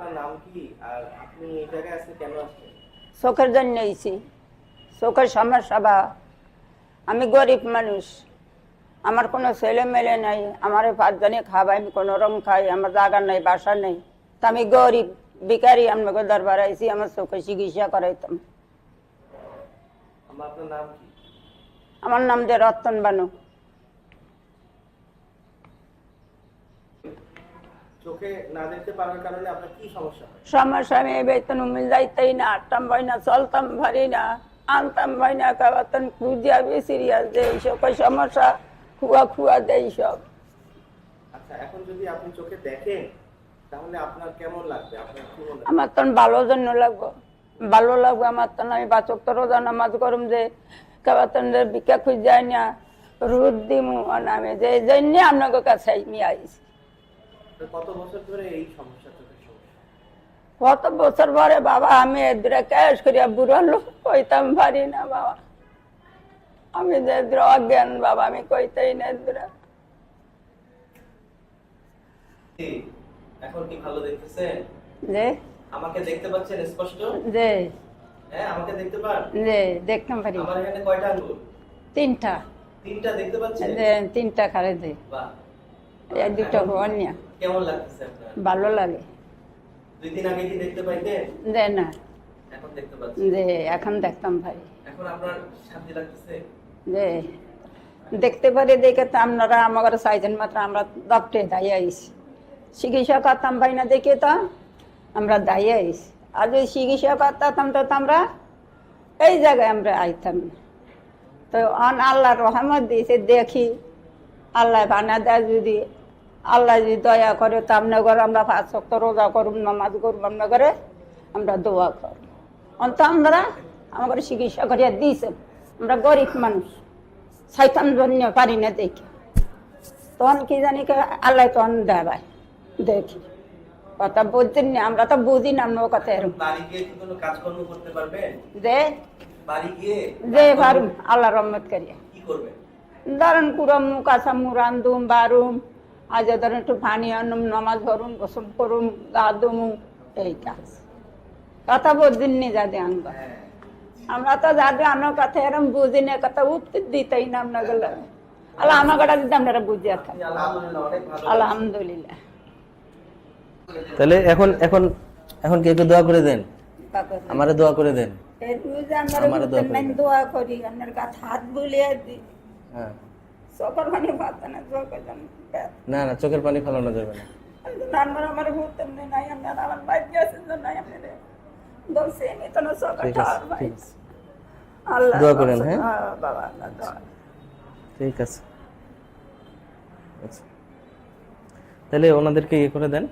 আপনার নাম কি আর আপনি এই জায়গায় আজকে কেন আসছেন? চোখের জন্য এসেছি, চোখের সমস্যা। বা আমি গরিব মানুষ, আমার কোনো ছেলে মেলে নাই, আমার 5 জনে খাওয়াই, আমি কোনো রকম খাই, আমার জায়গা নেই, বাসা নেই। তা আমি গরিব ভিখারি, আমাকে দরবার আইছি, আমার চোখে চিকিৎসা করাইতাম। আপনার নাম কি? আমার নাম যে রতন বানু। চোখে না দেখতে পারার কারণে আপনার কি সমস্যা হয়? সমস্যা, আমি বেতন উমিল যাইতেই না, আটতাম ভাই না, চলতাম ভারি না, আনতাম ভাই না, কাবাতন খুঁজিয়া সিরিয়াস দেয়, এইসব সমস্যা, খুয়া দেয় সব। আচ্ছা, এখন যদি আপনি চোখে দেখেন তাহলে আপনার কেমন লাগবে? আপনার কি মনে হয়? আমার তো ভালো জন্য লাগবো, ভালো লাগবে আমার তো। আমি 5 ওয়াক্ত রোজা নামাজ করুম, যে কাবাতন ভিক্ষা খুঁজ যায় না, রোদ দিমু, আমি যে জন্য আপনাকে কাছে আমি আইছি। কত বছর ধরে এই সমস্যা, চোখের সমস্যা? কত বছর পরে বাবা, আমি এদুরা ক্যাশ করিয়া বুড়ো লোক, কইতাম পারি না বাবা, আমি যে এদুরা অজ্ঞান বাবা, আমি কইতেই না এদুরা। এখন কি ভালো দেখতেছেন? যে আমাকে দেখতে পাচ্ছেন স্পষ্ট? যে হ্যাঁ, আমাকে দেখতে পান? যে দেখতাম পারি। আমার এখানে কয়টা আঙ্গুল? 3টা। 3টা দেখতে পাচ্ছেন? যে 3টা খারে যে বাহ, এই 2টা অন্য। কেমন লাগতেছে আপনার? ভালো লাগে। 2 দিন আগে কি দেখতে পাইতেন? যে না, এখন দেখতে পাচ্ছেন? যে এখন দেখতাম পারি। এখন আপনার শান্তি লাগতেছে? যে দেখতে পারি দেখে তো আপনারা আমার চাইছেন মাত্র, আমরা দপ্তরে দাঁড়িয়ে আইছি, চিকিৎসা করতাম পাই না দেখে তো আমরা দাঁড়িয়ে আইছি। আর যদি চিকিৎসা করতাম তো আমরা এই জায়গায় আমরা আইতাম না। তো আল্লাহর রহমত দিয়েছে, দেখি আল্লাহ বানা দেয়, যদি আল্লাহ যদি দয়া করে তো আপনার আমরা 5 ওয়াক্ত রোজা করুম, নামাজ করুম, আপনার আমরা দোয়া করব। অন্ত আমরা আমার চিকিৎসা করিয়া দিয়েছেন। আমরা গরিব মানুষ, শয়তান জন্য পারি না দেখি, তখন কি জানি আল্লাহ তখন দেবায় দেখি। কথা বুঝছেন না, আমরা তো বুঝি না আপনার কথা। এরকম বাড়ি গিয়ে কি কোনো কাজকর্ম করতে পারবেন? যে বাড়ি গিয়ে যে পারুম আল্লাহ রহমত করিয়া, কি করবেন? ধরেন কুড়ামু, কাঁচামু, রান্ধুম, বারুম, আজ ধরেন একটু পানি আনুম, নামাজ ভরুম, গোসল করুম, গা দুমু, এই কাজ। কথা বুঝছেন নি যাদের আনবা, আমরা তো যাদের আমার কথা এরকম বুঝি না, কথা উত্তর দিতেই না আপনাকে। আল্লাহ আমার কথা যদি আপনারা বুঝিয়া থাকেন, আলহামদুলিল্লাহ, অনেক ভালো। আলহামদুলিল্লাহ। তাহলে এখন এখন এখন কে দোয়া করে দেন, আমারে দোয়া করে দেন। আমারে দোয়া করে দেন। দোয়া করি, আপনার কাছে হাত বুলিয়ে দিই। হ্যাঁ, চোখের পানি পাতা না, চোখের জন্য না না, চোখের পানি ফেলানো যাবে না। আমার ভূতের নাই, আপনার আমার বাইক আছে নাই, আপনার বলছি আমি তো চোখের ঠিক আছে, ভাই। ঠিক আছে, আল্লাহ দোয়া করেন। হ্যাঁ, বাবা, আল্লাহ দোয়া। ঠিক আছে। আচ্ছা, তাহলে ওনাদেরকে ইয়ে করে দেন।